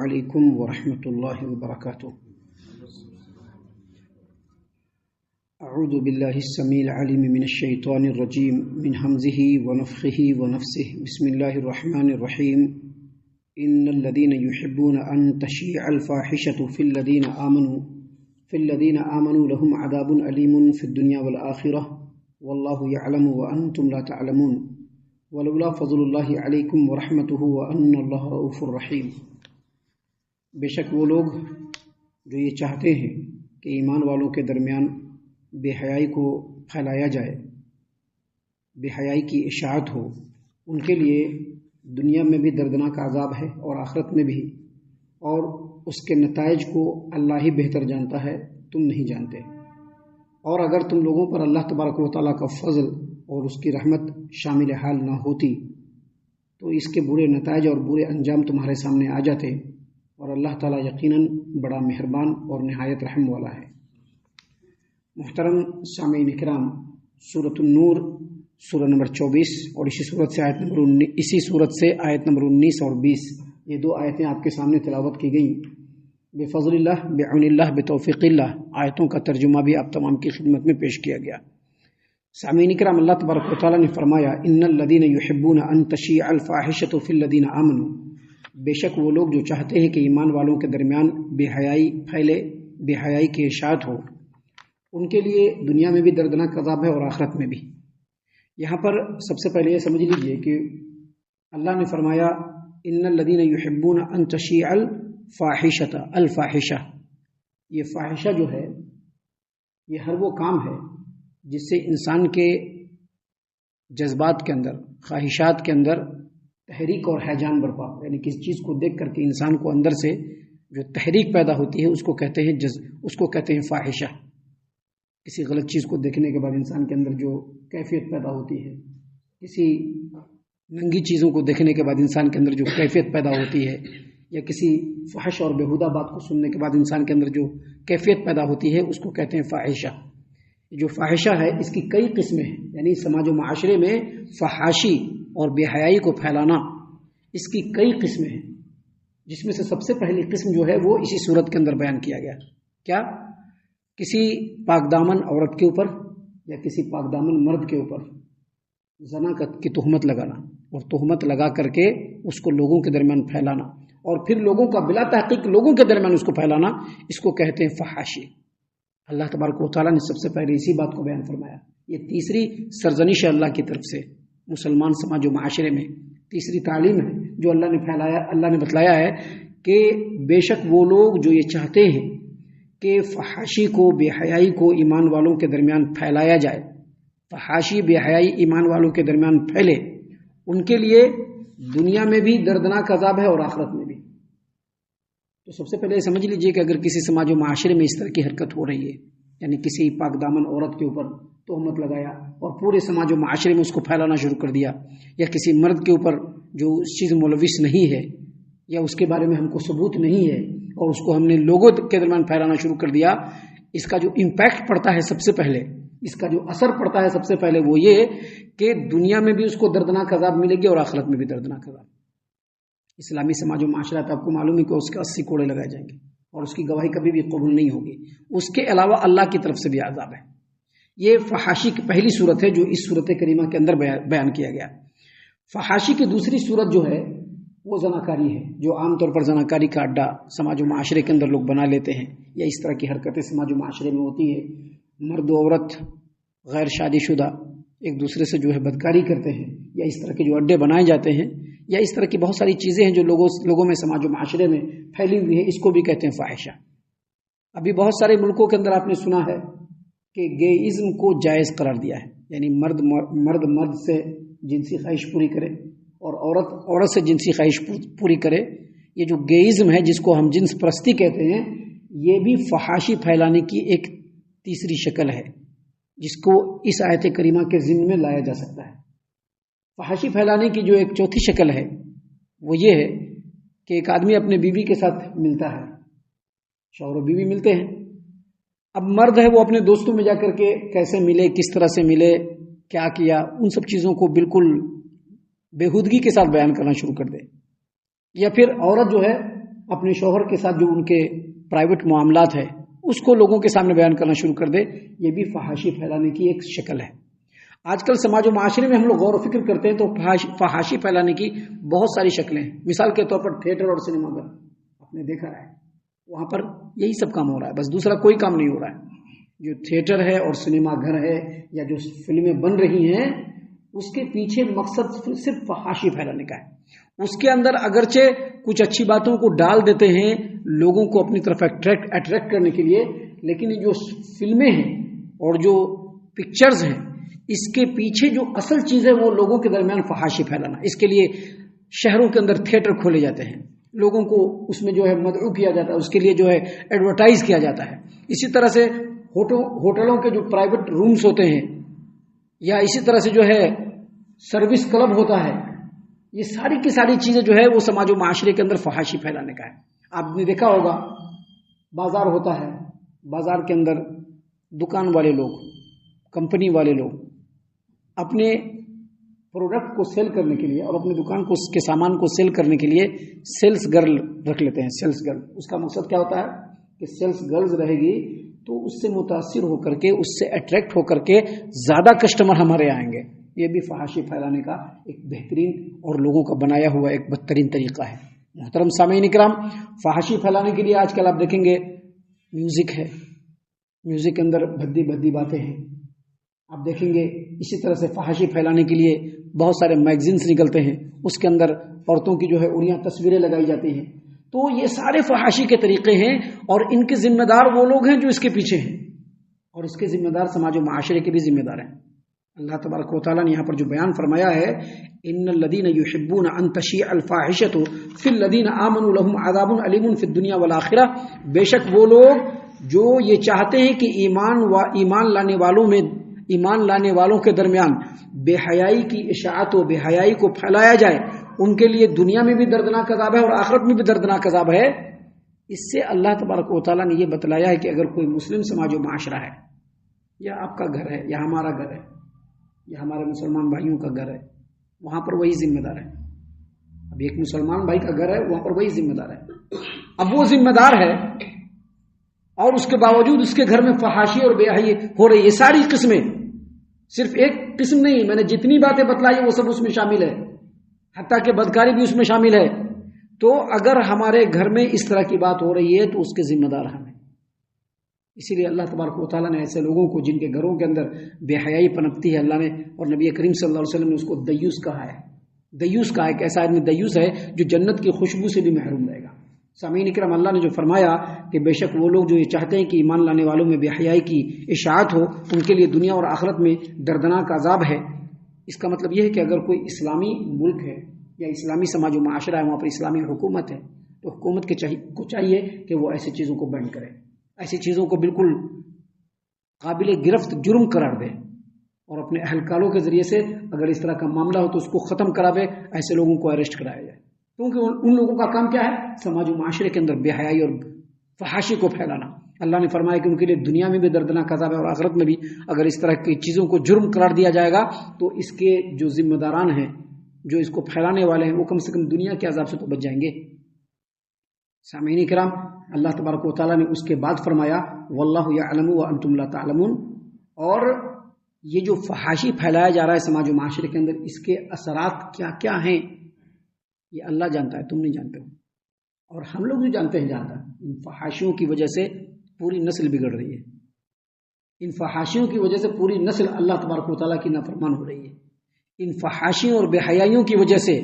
علیکم ورحمۃ اللہ وبرکاتہ۔ اعوذ باللہ السمیع العلیم من الشیطان الرجیم من حمزہ ونفخہ ونفثہ بسم اللہ الرحمن الرحیم۔ ان الذین یحبون ان تشیع الفاحشۃ فی الذین آمنوا لهم عذاب علیم فی الدنیا والآخرہ واللہ یعلم وانتم لا تعلمون ولولا فضل اللہ علیکم ورحمتہ وان اللہ رؤوف الرحیم۔ بے شک وہ لوگ جو یہ چاہتے ہیں کہ ایمان والوں کے درمیان بے حیائی کو پھیلایا جائے، بے حیائی کی اشاعت ہو، ان کے لیے دنیا میں بھی دردناک عذاب ہے اور آخرت میں بھی، اور اس کے نتائج کو اللہ ہی بہتر جانتا ہے، تم نہیں جانتے۔ اور اگر تم لوگوں پر اللہ تبارک و تعالیٰ کا فضل اور اس کی رحمت شامل حال نہ ہوتی تو اس کے برے نتائج اور برے انجام تمہارے سامنے آ جاتے، اور اللہ تعالیٰ یقیناً بڑا مہربان اور نہایت رحم والا ہے۔ محترم سامعین کرام، سورۃ النور سورہ نمبر 24 اور اسی صورت سے آیت نمبر 19 اور 20، یہ دو آیتیں آپ کے سامنے تلاوت کی گئیں۔ بفضل اللہ، بعون اللہ، بتوفیق اللہ، آیتوں کا ترجمہ بھی آپ تمام کی خدمت میں پیش کیا گیا۔ سامعین کرام، اللہ تبارک و تعالیٰ نے فرمایا ان الذین یحبون ان تشیع الفاحشۃ فی الذین آمنوا، بے شک وہ لوگ جو چاہتے ہیں کہ ایمان والوں کے درمیان بے حیائی پھیلے، بے حیائی کی اشاعت ہو، ان کے لیے دنیا میں بھی دردناک عذاب ہے اور آخرت میں بھی۔ یہاں پر سب سے پہلے یہ سمجھ لیجئے کہ اللہ نے فرمایا ان الذین یحبون ان تشیع الفاحشۃ، الفاحشہ، یہ فاحشہ جو ہے یہ ہر وہ کام ہے جس سے انسان کے جذبات کے اندر، خواہشات کے اندر تحریک اور ہیجان برپا، یعنی کسی چیز کو دیکھ کر کے انسان کو اندر سے جو تحریک پیدا ہوتی ہے اس کو کہتے ہیں فاحشہ۔ کسی غلط چیز کو دیکھنے کے بعد انسان کے اندر جو کیفیت پیدا ہوتی ہے، کسی ننگی چیزوں کو دیکھنے کے بعد انسان کے اندر جو کیفیت پیدا ہوتی ہے، یا کسی فحش اور بےہودہ بات کو سننے کے بعد انسان کے اندر جو کیفیت پیدا ہوتی ہے اس کو کہتے ہیں فاحشہ۔ جو فاحشہ ہے اس کی کئی قسمیں ہیں، یعنی سماج و معاشرے میں فحاشی اور بے حیائی کو پھیلانا، اس کی کئی قسمیں ہیں، جس میں سے سب سے پہلی قسم جو ہے وہ اسی صورت کے اندر بیان کیا گیا۔ کیا؟ کسی پاک دامن عورت کے اوپر یا کسی پاک دامن مرد کے اوپر زنا کی تہمت لگانا، اور تہمت لگا کر کے اس کو لوگوں کے درمیان پھیلانا، اور پھر لوگوں کا بلا تحقیق لوگوں کے درمیان اس کو پھیلانا، اس کو کہتے ہیں فحاشی۔ اللہ تبارک و تعالیٰ نے سب سے پہلے اسی بات کو بیان فرمایا۔ یہ تیسری سرزنش ہے اللہ کی طرف سے مسلمان سماج و معاشرے میں، تیسری تعلیم ہے جو اللہ نے بتلایا ہے کہ بے شک وہ لوگ جو یہ چاہتے ہیں کہ فحاشی کو، بے حیائی کو ایمان والوں کے درمیان پھیلایا جائے، فحاشی بے حیائی ایمان والوں کے درمیان پھیلے، ان کے لیے دنیا میں بھی دردناک عذاب ہے اور آخرت میں بھی۔ تو سب سے پہلے سمجھ لیجئے کہ اگر کسی سماج و معاشرے میں اس طرح کی حرکت ہو رہی ہے، یعنی کسی پاک دامن عورت کے اوپر تہمت لگایا اور پورے سماج و معاشرے میں اس کو پھیلانا شروع کر دیا، یا کسی مرد کے اوپر جو اس چیز ملوث نہیں ہے یا اس کے بارے میں ہم کو ثبوت نہیں ہے اور اس کو ہم نے لوگوں کے درمیان پھیلانا شروع کر دیا، اس کا جو امپیکٹ پڑتا ہے سب سے پہلے، اس کا جو اثر پڑتا ہے سب سے پہلے وہ یہ کہ دنیا میں بھی اس کو دردناک عذاب ملے گی اور آخرت میں بھی دردناک عذاب۔ اسلامی سماج و معاشرت آپ کو معلوم ہے کہ اس کے 80 کوڑے لگائے جائیں گے اور اس کی گواہی کبھی بھی قبول نہیں ہوگی۔ اس کے علاوہ اللہ کی طرف سے بھی عذاب ہے۔ یہ فحاشی کی پہلی صورت ہے جو اس صورت کریمہ کے اندر بیان کیا گیا۔ فحاشی کی دوسری صورت جو ہے وہ زناکاری ہے، جو عام طور پر زناکاری کا اڈا سماج و معاشرے کے اندر لوگ بنا لیتے ہیں، یا اس طرح کی حرکتیں سماج و معاشرے میں ہوتی ہے۔ مرد و عورت غیر شادی شدہ ایک دوسرے سے جو ہے بدکاری کرتے ہیں، یا اس طرح کے جو اڈے بنائے جاتے ہیں، یا اس طرح کی بہت ساری چیزیں ہیں جو لوگوں میں سماج و معاشرے میں پھیلی ہوئی ہے، اس کو بھی کہتے ہیں فاحشہ۔ ابھی بہت سارے ملکوں کے اندر آپ نے سنا ہے کہ گےازم کو جائز قرار دیا ہے، یعنی مرد سے جنسی خواہش پوری کرے اور عورت سے جنسی خواہش پوری کرے۔ یہ جو گےازم ہے جس کو ہم جنس پرستی کہتے ہیں، یہ بھی فحاشی پھیلانے کی ایک تیسری شکل ہے جس کو اس آیت کریمہ کے ضمن میں لایا جا سکتا ہے۔ فحاشی پھیلانے کی جو ایک چوتھی شکل ہے وہ یہ ہے کہ ایک آدمی اپنے بیوی کے ساتھ ملتا ہے، شوہر و بیوی ملتے ہیں، اب مرد ہے وہ اپنے دوستوں میں جا کر کے کیسے ملے، کس طرح سے ملے، کیا کیا، ان سب چیزوں کو بالکل بےہودگی کے ساتھ بیان کرنا شروع کر دے۔ یا پھر عورت جو ہے اپنے شوہر کے ساتھ جو ان کے پرائیویٹ معاملات ہے اس کو لوگوں کے سامنے بیان کرنا شروع کر دے، یہ بھی فحاشی پھیلانے کی ایک شکل ہے۔ آج کل سماج و معاشرے میں ہم لوگ غور و فکر کرتے ہیں تو فحاشی پھیلانے کی بہت ساری شکلیں ہیں۔ مثال کے طور پر تھیٹر اور سنیما گھر آپ نے دیکھا ہے، وہاں پر یہی سب کام ہو رہا ہے، بس دوسرا کوئی کام نہیں ہو رہا ہے۔ جو تھیٹر ہے اور سنیما گھر ہے یا جو فلمیں بن رہی ہیں اس کے پیچھے مقصد صرف فحاشی پھیلانے کا ہے۔ اس کے اندر اگرچہ کچھ اچھی باتوں کو ڈال دیتے ہیں لوگوں کو اپنی طرف اٹریکٹ کرنے کے لیے، لیکن جو فلمیں ہیں اور جو پکچرز ہیں اس کے پیچھے جو اصل چیز ہے وہ لوگوں کے درمیان فحاشی پھیلانا۔ اس کے لیے شہروں کے اندر تھیٹر کھولے جاتے ہیں، لوگوں کو اس میں جو ہے مدعو کیا جاتا ہے، اس کے لیے جو ہے ایڈورٹائز کیا جاتا ہے۔ اسی طرح سے ہوٹلوں کے جو پرائیویٹ رومز ہوتے ہیں یا اسی طرح سے جو ہے سروس کلب ہوتا ہے، یہ ساری کی ساری چیزیں جو ہے وہ سماج و معاشرے کے اندر فحاشی پھیلانے کا ہے۔ آپ نے دیکھا ہوگا بازار ہوتا ہے، بازار کے اندر دکان والے لوگ، کمپنی والے لوگ اپنے پروڈکٹ کو سیل کرنے کے لیے اور اپنی دکان کو اس کے سامان کو سیل کرنے کے لیے سیلز گرل رکھ لیتے ہیں۔ سیلز گرل، اس کا مقصد کیا ہوتا ہے کہ سیلز گرلز رہے گی تو اس سے متاثر ہو کر کے، اس سے اٹریکٹ ہو کر کے زیادہ کسٹمر ہمارے آئیں گے۔ یہ بھی فحاشی پھیلانے کا ایک بہترین اور لوگوں کا بنایا ہوا ایک بدترین طریقہ ہے۔ محترم سامعین کرام، فحاشی پھیلانے کے لیے آج کل آپ دیکھیں گے میوزک ہے، میوزک کے اندر بھدی بھدی باتیں ہیں۔ آپ دیکھیں گے اسی طرح سے فحاشی پھیلانے کے لیے بہت سارے میگزینس نکلتے ہیں، اس کے اندر عورتوں کی جو ہے اڑیاں تصویریں لگائی جاتی ہیں۔ تو یہ سارے فحاشی کے طریقے ہیں اور ان کے ذمہ دار وہ لوگ ہیں جو اس کے پیچھے ہیں، اور اس کے ذمہ دار سماج و معاشرے کے بھی ذمہ دار ہیں۔ اللہ تبارک و تعالیٰ نے یہاں پر جو بیان فرمایا ہے، ان الذین یحبون ان تشیع الفاحشۃ فی الذین آمنوا لهم عذاب علیم فی الدنیا والآخرہ، بے شک وہ لوگ جو یہ چاہتے ہیں کہ ایمان لانے والوں کے درمیان بے حیائی کی اشاعت و بے حیائی کو پھیلایا جائے، ان کے لیے دنیا میں بھی دردناک عذاب ہے اور آخرت میں بھی دردناک عذاب ہے۔ اس سے اللہ تبارک و تعالیٰ نے یہ بتلایا ہے کہ اگر کوئی مسلم سماج و معاشرہ ہے، یا آپ کا گھر ہے یا ہمارا گھر ہے یا ہمارے مسلمان بھائیوں کا گھر ہے، وہاں پر وہی ذمہ دار ہے۔ اب ایک مسلمان بھائی کا گھر ہے، وہاں پر وہی ذمہ دار ہے۔ اب وہ ذمہ دار ہے اور اس کے باوجود اس کے گھر میں فحاشی اور بے حیائی ہو رہی ہے۔ یہ ساری قسمیں، صرف ایک قسم نہیں، میں نے جتنی باتیں بتلائی وہ سب اس میں شامل ہے، حتیٰ کہ بدکاری بھی اس میں شامل ہے۔ تو اگر ہمارے گھر میں اس طرح کی بات ہو رہی ہے تو اس کے ذمہ دار ہمیں۔ اسی لیے اللہ تبارک و تعالیٰ نے ایسے لوگوں کو جن کے گھروں کے اندر بے حیائی پنپتی ہے، اللہ نے اور نبی کریم صلی اللہ علیہ وسلم نے اس کو دیوس کہا ہے۔ دیوس کہا ہے کہ ایسا آدمی دیوس ہے جو جنت کی خوشبو سے بھی محروم رہے گا۔ سامعین اکرام، اللہ نے جو فرمایا کہ بے شک وہ لوگ جو یہ چاہتے ہیں کہ ایمان لانے والوں میں بے حیائی کی اشاعت ہو، ان کے لیے دنیا اور آخرت میں دردناک عذاب ہے، اس کا مطلب یہ ہے کہ اگر کوئی اسلامی ملک ہے یا اسلامی سماج و معاشرہ ہے، وہاں پر اسلامی حکومت ہے، تو حکومت کو چاہیے کہ وہ ایسی چیزوں کو بینڈ کرے، ایسی چیزوں کو بالکل قابل گرفت جرم قرار دے، اور اپنے اہلکاروں کے ذریعے سے اگر اس طرح کا معاملہ ہو تو اس کو ختم کراوے، ایسے لوگوں کو اریسٹ کرایا جائے، کیونکہ ان لوگوں کا کام کیا ہے؟ سماج و معاشرے کے اندر بے حیائی اور فحاشی کو پھیلانا۔ اللہ نے فرمایا کہ ان کے لیے دنیا میں بھی دردناک عذاب ہے اور آخرت میں بھی۔ اگر اس طرح کی چیزوں کو جرم قرار دیا جائے گا تو اس کے جو ذمہ داران ہیں، جو اس کو پھیلانے والے ہیں، وہ کم سے کم دنیا کے عذاب سے تو بچ جائیں گے۔ سامعین کرام، اللہ تبارک و تعالیٰ نے اس کے بعد فرمایا واللہ یعلم وانتم لا تعلمون، اور یہ جو فحاشی پھیلایا جا رہا ہے سماج و معاشرے کے اندر، اس کے اثرات کیا کیا ہیں یہ اللہ جانتا ہے، تم نہیں جانتے ہو، اور ہم لوگ بھی جانتے ہیں زیادہ۔ ان فحاشیوں کی وجہ سے پوری نسل بگڑ رہی ہے، ان فحاشیوں کی وجہ سے پوری نسل اللہ تبارک و تعالیٰ کی نافرمان ہو رہی ہے، ان فحاشیوں اور بے حیائیوں کی وجہ سے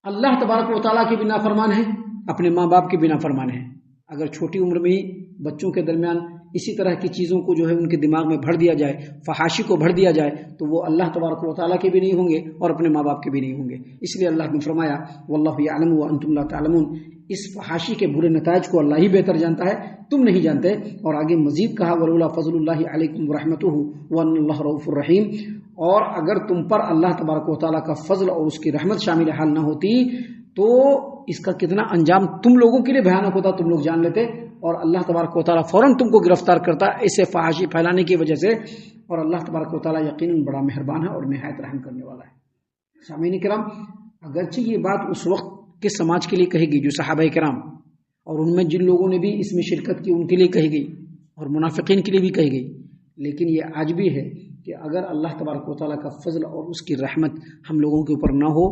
اللہ تبارک و تعالیٰ کی بھی نافرمان ہے، اپنے ماں باپ کی بھی نافرمان ہے۔ اگر چھوٹی عمر میں ہی بچوں کے درمیان اسی طرح کی چیزوں کو جو ہے ان کے دماغ میں بھر دیا جائے، فحاشی کو بھر دیا جائے، تو وہ اللہ تبارک و تعالیٰ کے بھی نہیں ہوں گے اور اپنے ماں باپ کے بھی نہیں ہوں گے۔ اس لیے اللہ نے فرمایا واللہ یعلم وانتم لا تعلمون، اس فحاشی کے برے نتائج کو اللہ ہی بہتر جانتا ہے، تم نہیں جانتے۔ اور آگے مزید کہا ولولا فضل اللہ علیکم ورحمتہ وان اللہ رؤوف الرحیم، اور اگر تم پر اللہ تبارک و تعالیٰ کا فضل اور اس کی رحمت شامل حال نہ ہوتی تو اس کا کتنا انجام تم لوگوں کے لیے بھیانک ہوتا، تم لوگ جان لیتے، اور اللہ تبارک و تعالیٰ فوراً تم کو گرفتار کرتا اسے فحاشی پھیلانے کی وجہ سے۔ اور اللہ تبارک و تعالیٰ یقیناً بڑا مہربان ہے اور نہایت رحم کرنے والا ہے۔ سامعین کرام، اگرچہ یہ بات اس وقت کس سماج کے لیے کہی گئی؟ جو صحابہ کرام اور ان میں جن لوگوں نے بھی اس میں شرکت کی ان کے لیے کہی گئی، اور منافقین کے لیے بھی کہی گئی۔ لیکن یہ آج بھی ہے کہ اگر اللہ تبارک و تعالیٰ کا فضل اور اس کی رحمت ہم لوگوں کے اوپر نہ ہو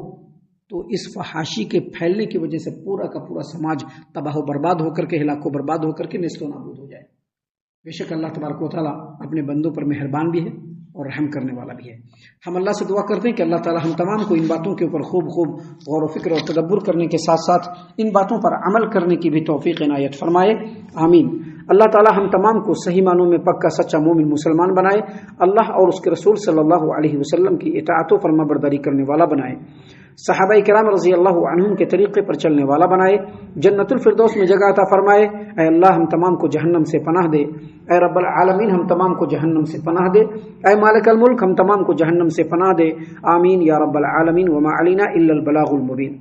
تو اس فحاشی کے پھیلنے کی وجہ سے پورا کا پورا سماج تباہ و برباد ہو کر کے، ہلاک و برباد ہو کر کے نیست و نابود ہو جائے۔ بے شک اللہ تبارک و تعالیٰ اپنے بندوں پر مہربان بھی ہے اور رحم کرنے والا بھی ہے۔ ہم اللہ سے دعا کرتے ہیں کہ اللہ تعالیٰ ہم تمام کو ان باتوں کے اوپر خوب غور و فکر اور تدبر کرنے کے ساتھ ساتھ ان باتوں پر عمل کرنے کی بھی توفیق عنایت فرمائے، آمین۔ اللہ تعالیٰ ہم تمام کو صحیح معنوں میں پکا سچا مومن مسلمان بنائے، اللہ اور اس کے رسول صلی اللہ علیہ وسلم کی اطاعت و فرما برداری کرنے والا بنائے، صحابہ کرام رضی اللہ عنہم کے طریقے پر چلنے والا بنائے، جنت الفردوس میں جگہ عطا فرمائے۔ اے اللہ ہم تمام کو جہنم سے پناہ دے، اے رب العالمین ہم تمام کو جہنم سے پناہ دے، اے مالک الملک ہم تمام کو جہنم سے پناہ دے، آمین یا رب العالمین۔ وما علینا الا البلاغ المبین۔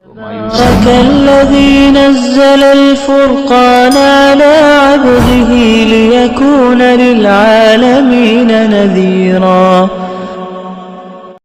تبارك الذي نزل الفرقان على عبده ليكون للعالمين نذيرا